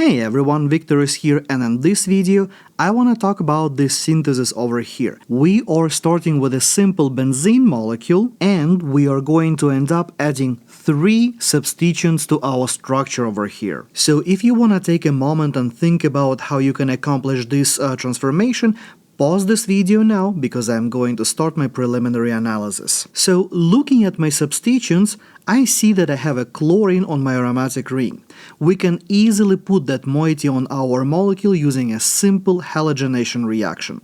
Hey everyone, Victor is here, and in this video I want to talk about this synthesis over here. We are starting with a simple benzene molecule and we are going to end up adding 3 substituents to our structure over here. So if you want to take a moment and think about how you can accomplish this transformation, pause this video now because I'm going to start my preliminary analysis. So looking at my substituents, I see that I have a chlorine on my aromatic ring. We can easily put that moiety on our molecule using a simple halogenation reaction.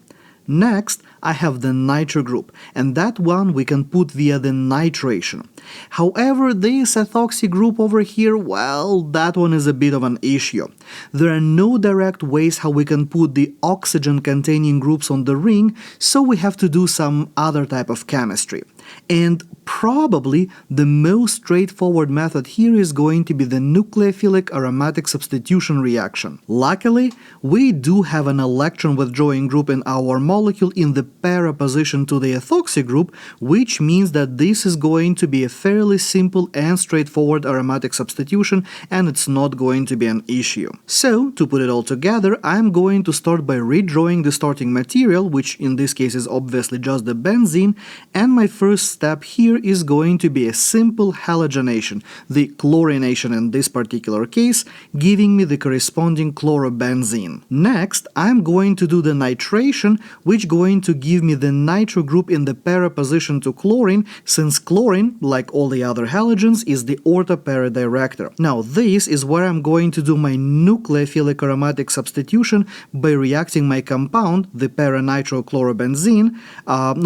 Next, I have the nitro group, and that one we can put via the nitration. However, this ethoxy group over here, well, that one is a bit of an issue. There are no direct ways how we can put the oxygen-containing groups on the ring, so we have to do some other type of chemistry. And probably the most straightforward method here is going to be the nucleophilic aromatic substitution reaction. Luckily, we do have an electron withdrawing group in our molecule in the para position to the ethoxy group, which means that this is going to be a fairly simple and straightforward aromatic substitution, and it's not going to be an issue. So, to put it all together, I'm going to start by redrawing the starting material, which in this case is obviously just the benzene, and my first step here is going to be a simple halogenation, the chlorination in this particular case, giving me the corresponding chlorobenzene. Next, I'm going to do the nitration, which going to give me the nitro group in the para position to chlorine, since chlorine, like all the other halogens, is the ortho-para director. Now this is where I'm going to do my nucleophilic aromatic substitution by reacting my compound, the para-nitrochlorobenzene,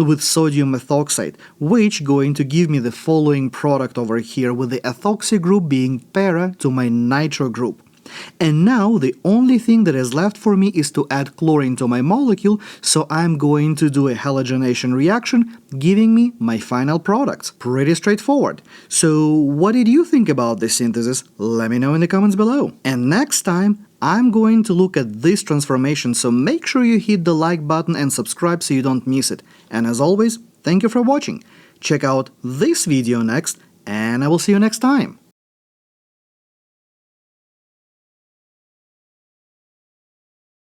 with sodium methoxide, which going to give me the following product over here, with the ethoxy group being para to my nitro group. And now the only thing that is left for me is to add chlorine to my molecule, so I'm going to do a halogenation reaction, giving me my final product. Pretty straightforward. So what did you think about this synthesis? Let me know in the comments below. And next time, I'm going to look at this transformation, so make sure you hit the like button and subscribe so you don't miss it. And as always, thank you for watching. Check out this video next, and I will see you next time.